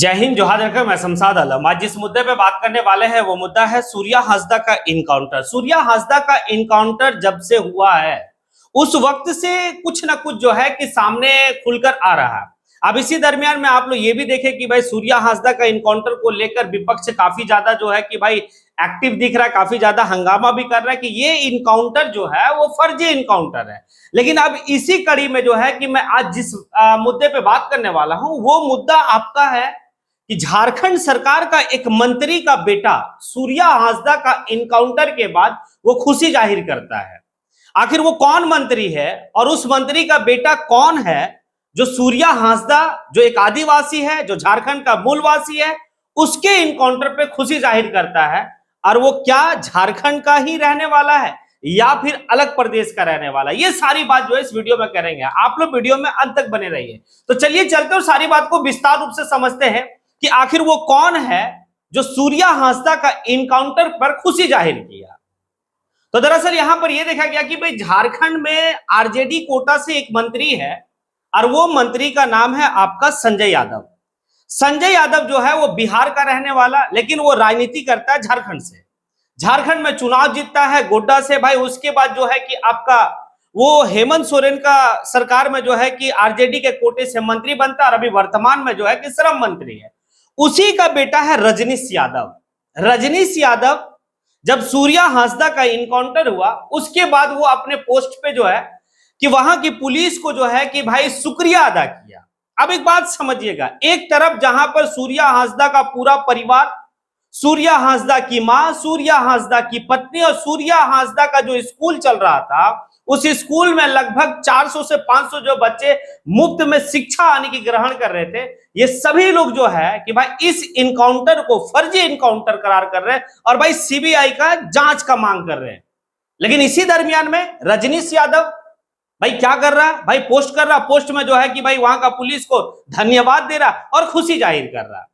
जय हिंद, जोहार रखा। मैं शमशाद आलम। आज जिस मुद्दे पे बात करने वाले हैं वो मुद्दा है सूर्या हांसदा का इनकाउंटर। सूर्या हांसदा का इनकाउंटर जब से हुआ है उस वक्त से कुछ ना कुछ जो है कि सामने खुलकर आ रहा है। अब इसी दरमियान में आप लोग ये भी देखें कि भाई सूर्या हांसदा का इनकाउंटर को लेकर विपक्ष काफी ज्यादा जो है कि भाई एक्टिव दिख रहा है, काफी ज्यादा हंगामा भी कर रहा है कि ये इनकाउंटर जो है वो फर्जी इनकाउंटर है। लेकिन अब इसी कड़ी में जो है कि मैं आज जिस मुद्दे पे बात करने वाला हूं वो मुद्दा आपका है कि झारखंड सरकार का एक मंत्री का बेटा सूर्या हांसदा का इनकाउंटर के बाद वो खुशी जाहिर करता है। आखिर वो कौन मंत्री है और उस मंत्री का बेटा कौन है जो सूर्या हांसदा, जो एक आदिवासी है, जो झारखंड का मूलवासी है, उसके इनकाउंटर पे खुशी जाहिर करता है। और वो क्या झारखंड का ही रहने वाला है या फिर अलग प्रदेश का रहने वाला है, ये सारी बात जो है इस वीडियो में करेंगे। आप लोग वीडियो में अंत तक बने रहिए। तो चलिए चलते और सारी बात को विस्तार रूप से समझते हैं कि आखिर वो कौन है जो सूर्या हांसदा का इनकाउंटर पर खुशी जाहिर किया। तो दरअसल यहां पर यह देखा गया कि भाई झारखंड में आरजेडी कोटा से एक मंत्री है और वो मंत्री का नाम है आपका संजय यादव। संजय यादव जो है वो बिहार का रहने वाला, लेकिन वो राजनीति करता है झारखंड से। झारखंड में चुनाव जीतता है गोड्डा से भाई। उसके बाद जो है कि आपका वो हेमंत सोरेन का सरकार में जो है कि आरजेडी के कोटे से मंत्री बनता है और अभी वर्तमान में जो है कि श्रम मंत्री है। उसी का बेटा है रजनीश यादव। रजनीश यादव जब सूर्या हांसदा का इनकाउंटर हुआ उसके बाद वो अपने पोस्ट पे जो है कि वहां की पुलिस को जो है कि भाई शुक्रिया अदा किया। अब एक बात समझिएगा, एक तरफ जहां पर सूर्या हांसदा का पूरा परिवार, सूर्या हांसदा की मां, सूर्या हांसदा की पत्नी और सूर्या हांसदा का जो स्कूल चल रहा था, उस स्कूल में लगभग 400 से 500 जो बच्चे मुफ्त में शिक्षा आने की ग्रहण कर रहे थे, ये सभी लोग जो है कि भाई इस इनकाउंटर को फर्जी इनकाउंटर करार कर रहे हैं और भाई सीबीआई का जांच का मांग कर रहे हैं। लेकिन इसी दरमियान में रजनीश यादव भाई क्या कर रहा है, भाई पोस्ट कर रहा, पोस्ट में जो है कि भाई वहां का पुलिस को धन्यवाद दे रहा और खुशी जाहिर कर रहा।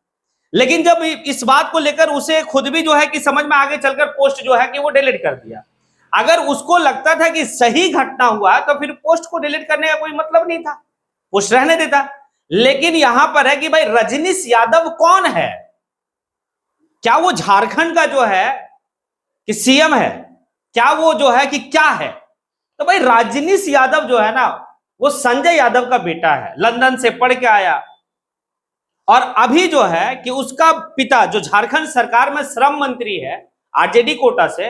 लेकिन जब इस बात को लेकर उसे खुद भी जो है कि समझ में आगे चलकर पोस्ट जो है कि वो डिलीट कर दिया। अगर उसको लगता था कि सही घटना हुआ तो फिर पोस्ट को डिलीट करने का कोई मतलब नहीं था, पोस्ट रहने देता। लेकिन यहां पर है कि भाई रजनीश यादव कौन है? क्या वो झारखंड का जो है कि सीएम है? क्या वो जो है कि क्या है? तो भाई रजनीश यादव जो है ना वो संजय यादव का बेटा है, लंदन से पढ़ के आया और अभी जो है कि उसका पिता जो झारखंड सरकार में श्रम मंत्री है आरजेडी कोटा से,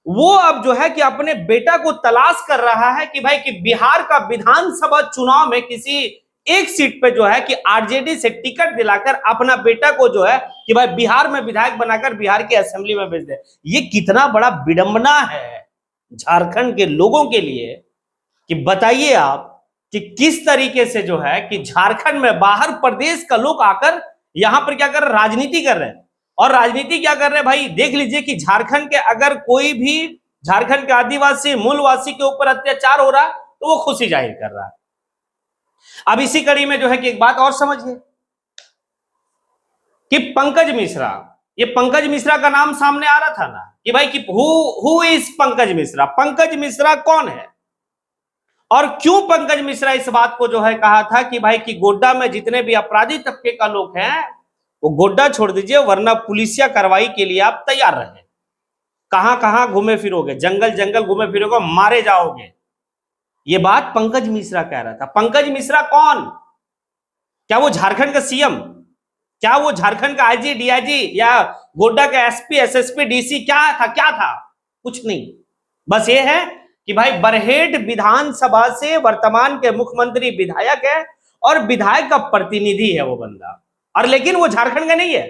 वो अब जो है कि अपने बेटा को तलाश कर रहा है कि भाई कि बिहार का विधानसभा चुनाव में किसी एक सीट पे जो है कि आरजेडी से टिकट दिलाकर अपना बेटा को जो है कि भाई बिहार में विधायक बनाकर बिहार की असेंबली में भेज दे। ये कितना बड़ा विडंबना है झारखंड के लोगों के लिए कि बताइए आप कि किस तरीके से जो है कि झारखंड में बाहर प्रदेश का लोग आकर यहां पर क्या कर रहे, राजनीति कर रहे हैं। और राजनीति क्या कर रहे हैं भाई, देख लीजिए कि झारखंड के अगर कोई भी झारखंड के आदिवासी मूलवासी के ऊपर अत्याचार हो रहा है तो वो खुशी जाहिर कर रहा है। अब इसी कड़ी में जो है कि एक बात और समझिए कि पंकज मिश्रा, ये पंकज मिश्रा का नाम सामने आ रहा था ना कि भाई कि हु इज पंकज मिश्रा? पंकज मिश्रा कौन है और क्यों पंकज मिश्रा इस बात को जो है कहा था कि भाई कि गोड्डा में जितने भी अपराधी तबके का लोग हैं वो गोड्डा छोड़ दीजिए वरना पुलिसिया कार्रवाई के लिए आप तैयार रहे। कहां कहां घूमे फिरोगे, जंगल जंगल घूमे फिरोगे, मारे जाओगे। ये बात पंकज मिश्रा कह रहा था। पंकज मिश्रा कौन? क्या वो झारखंड का सीएम? क्या वो झारखंड का आईजी डीआईजी या गोड्डा का एसपी एसएसपी डीसी क्या था? क्या था? कुछ नहीं। बस ये है कि भाई बरहेट विधानसभा से वर्तमान के मुख्यमंत्री विधायक है और विधायक का प्रतिनिधि है वो बंदा। और लेकिन वो झारखंड का नहीं है,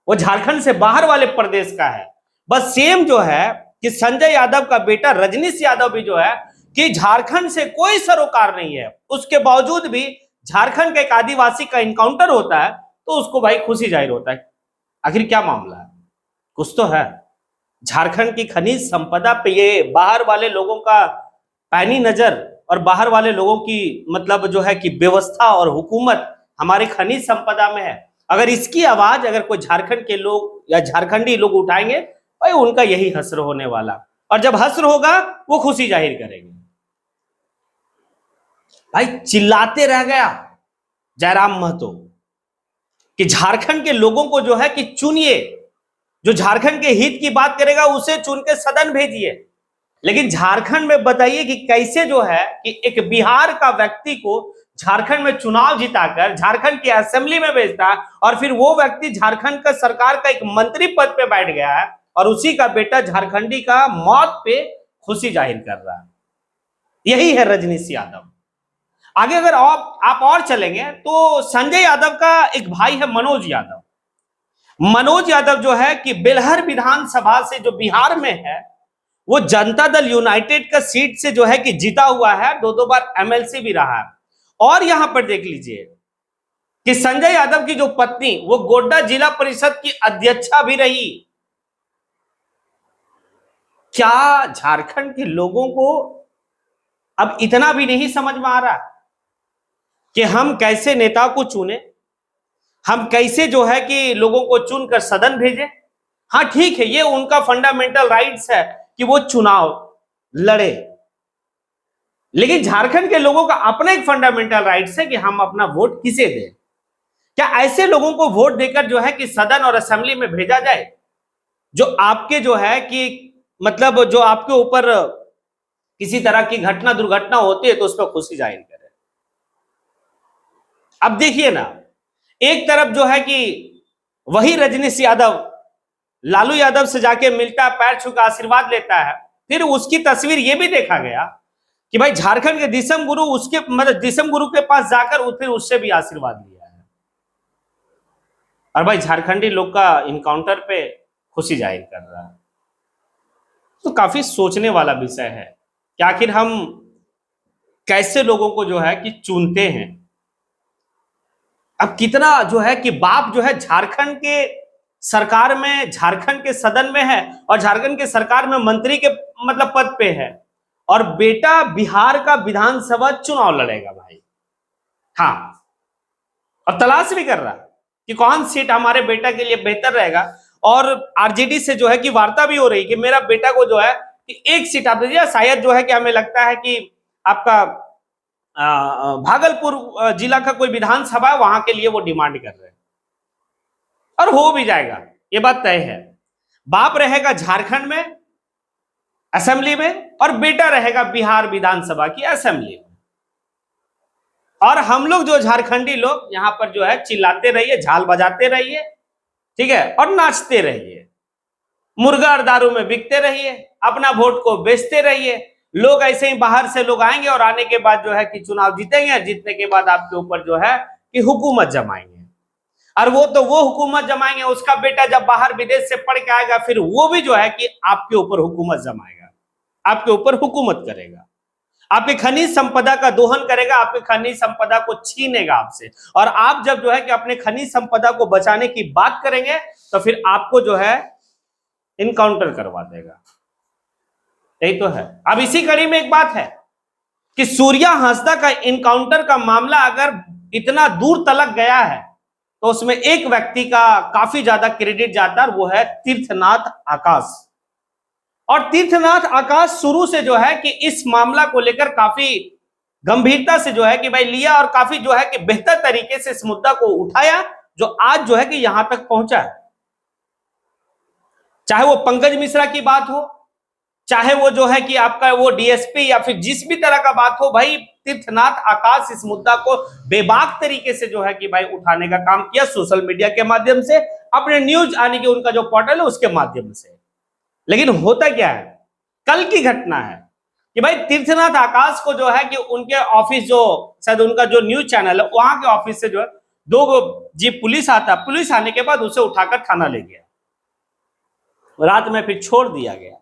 वो झारखंड से बाहर वाले प्रदेश का है। बस सेम जो है कि संजय यादव का बेटा रजनीश यादव भी जो है कि झारखंड से कोई सरोकार नहीं है, उसके बावजूद भी झारखंड के एक आदिवासी का इनकाउंटर होता है तो उसको भाई खुशी जाहिर होता है। आखिर क्या मामला है? कुछ तो है। झारखंड की खनिज संपदा पे ये बाहर वाले लोगों का पैनी नजर और बाहर वाले लोगों की मतलब जो है कि व्यवस्था और हुकूमत हमारे खनिज संपदा में है। अगर इसकी आवाज अगर कोई झारखंड के लोग या झारखंडी लोग उठाएंगे भाई उनका यही हश्र होने वाला, और जब हश्र होगा वो खुशी जाहिर करेंगे। भाई चिल्लाते रह गया जयराम महतो, कि झारखंड के लोगों को जो है कि चुनिए, जो झारखंड के हित की बात करेगा उसे चुन के सदन भेजिए। लेकिन झारखंड में बताइए कि कैसे जो है कि एक बिहार का व्यक्ति को झारखंड में चुनाव जिताकर झारखंड की असेंबली में भेजता है, और फिर वो व्यक्ति झारखंड का सरकार का एक मंत्री पद पे बैठ गया है, और उसी का बेटा झारखंडी का मौत पे खुशी जाहिर कर रहा है। यही है रजनीश यादव। आगे अगर आप और चलेंगे तो संजय यादव का एक भाई है मनोज यादव। मनोज यादव जो है कि बेलहर विधानसभा से जो बिहार में है, वो जनता दल यूनाइटेड का सीट से जो है कि जीता हुआ है, 2 बार एमएलसी भी रहा है। और यहां पर देख लीजिए कि संजय यादव की जो पत्नी वो गोड्डा जिला परिषद की अध्यक्षा भी रही। क्या झारखंड के लोगों को अब इतना भी नहीं समझ में आ रहा कि हम कैसे नेता को चुने, हम कैसे जो है कि लोगों को चुनकर सदन भेजें? हाँ ठीक है, ये उनका फंडामेंटल राइट्स है कि वो चुनाव लड़े, लेकिन झारखंड के लोगों का अपना एक फंडामेंटल राइट्स है कि हम अपना वोट किसे दें। क्या ऐसे लोगों को वोट देकर जो है कि सदन और असेंबली में भेजा जाए जो आपके जो है कि मतलब जो आपके ऊपर किसी तरह की घटना दुर्घटना होती है तो उस पर खुशी जाहिर करें? अब देखिए ना, एक तरफ जो है कि वही रजनीश यादव लालू यादव से जाके मिलता, पैर छू का आशीर्वाद लेता है, फिर उसकी तस्वीर यह भी देखा गया कि भाई झारखंड के दिसम गुरु उसके मतलब दिसम गुरु के पास जाकर फिर उससे भी आशीर्वाद लिया है। और भाई झारखंडी लोग का इनकाउंटर पे खुशी जाहिर कर रहा है। तो काफी सोचने वाला विषय है कि आखिर हम कैसे लोगों को जो है कि चुनते हैं। अब कितना जो है कि बाप जो है झारखंड के सरकार में, झारखंड के सदन में है, और झारखंड के सरकार में मंत्री के मतलब पद पे है, और बेटा बिहार का विधानसभा चुनाव लड़ेगा भाई। हाँ, और तलाश भी कर रहा कि कौन सीट हमारे बेटा के लिए बेहतर रहेगा, और आरजेडी से जो है कि वार्ता भी हो रही कि मेरा बेटा को जो है कि एक सीट आप दीजिए। शायद जो है कि हमें लगता है कि आपका भागलपुर जिला का कोई विधानसभा है, वहां के लिए वो डिमांड कर रहे हैं, और हो भी जाएगा, ये बात तय है। बाप रहेगा झारखंड में असेंबली में, और बेटा रहेगा बिहार विधानसभा की असेंबली में। और हम लोग जो झारखंडी लोग यहां पर जो है चिल्लाते रहिए, झाल बजाते रहिए, ठीक है, और नाचते रहिए, मुर्गा और दारू में बिकते रहिए, अपना वोट को बेचते रहिए। लोग ऐसे ही बाहर से लोग आएंगे और आने के बाद जो है कि चुनाव जीतेंगे, जीतने के बाद आपके ऊपर जो है कि हुकूमत जमाएंगे। और वो हुकूमत जमाएंगे, उसका बेटा जब बाहर विदेश से पढ़ के आएगा फिर वो भी जो है कि आपके ऊपर हुकूमत जमाएगा, आपके ऊपर हुकूमत करेगा, आपके खनिज संपदा का दोहन करेगा, आपके खनिज संपदा को छीनेगा आपसे। और आप जब जो है कि अपने खनिज संपदा को बचाने की बात करेंगे तो फिर आपको जो है इनकाउंटर करवा देगा। यही तो है। अब इसी कड़ी में एक बात है कि सूर्या हांसदा का इनकाउंटर का मामला अगर इतना दूर तलक गया है तो उसमें एक व्यक्ति का काफी ज्यादा क्रेडिट जाता है, वो है तीर्थनाथ आकाश। और तीर्थनाथ आकाश शुरू से जो है कि इस मामला को लेकर काफी गंभीरता से जो है कि भाई लिया, और काफी जो है कि बेहतर तरीके से इस मुद्दा को उठाया, जो आज जो है कि यहां तक पहुंचा है। चाहे वो पंकज मिश्रा की बात हो, चाहे वो जो है कि आपका वो डीएसपी या फिर जिस भी तरह का बात हो, भाई तीर्थनाथ आकाश इस मुद्दा को बेबाक तरीके से जो है कि भाई उठाने का काम किया, सोशल मीडिया के माध्यम से, अपने न्यूज आने के उनका जो पोर्टल है उसके माध्यम से। लेकिन होता क्या है, कल की घटना है कि भाई तीर्थनाथ आकाश को जो है कि उनके ऑफिस, जो शायद उनका जो न्यूज चैनल है वहां के ऑफिस से जो है 2 जीप पुलिस आता, पुलिस आने के बाद उसे उठाकर थाना ले गया, रात में फिर छोड़ दिया गया।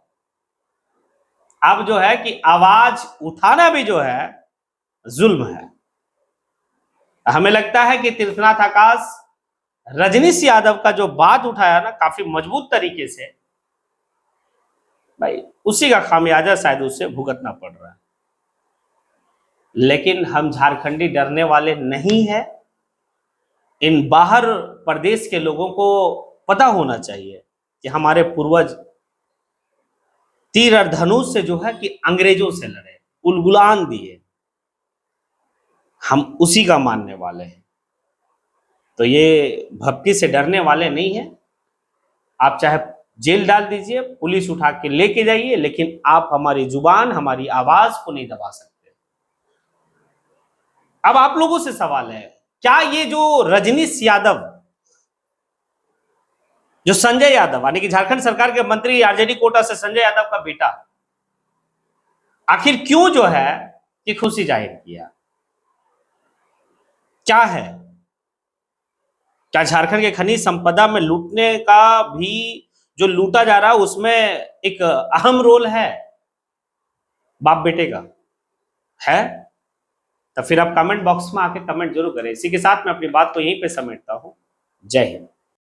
अब जो है कि आवाज उठाना भी जो है जुल्म है। हमें लगता है कि तीर्थनाथ आकाश रजनीश यादव का जो बात उठाया ना काफी मजबूत तरीके से, भाई उसी का खामियाजा शायद उससे भुगतना पड़ रहा है। लेकिन हम झारखंडी डरने वाले नहीं है। इन बाहर प्रदेश के लोगों को पता होना चाहिए कि हमारे पूर्वज तीर और धनुष से जो है कि अंग्रेजों से लड़े, उलगुलान दिए, हम उसी का मानने वाले हैं। तो ये भक्ति से डरने वाले नहीं है। आप चाहे जेल डाल दीजिए, पुलिस उठा के लेके जाइए, लेकिन आप हमारी जुबान, हमारी आवाज को नहीं दबा सकते। अब आप लोगों से सवाल है, क्या ये जो रजनीश यादव, जो संजय यादव यानी कि झारखंड सरकार के मंत्री, आरजेडी कोटा से संजय यादव का बेटा, आखिर क्यों जो है कि खुशी जाहिर किया? क्या है? क्या झारखंड के खनिज संपदा में लूटने का भी, जो लूटा जा रहा है उसमें एक अहम रोल है बाप बेटे का? है? तो फिर आप कमेंट बॉक्स में आके कमेंट जरूर करें। इसी के साथ मैं अपनी बात को यहीं पे समेटता हूं। जय हिंद।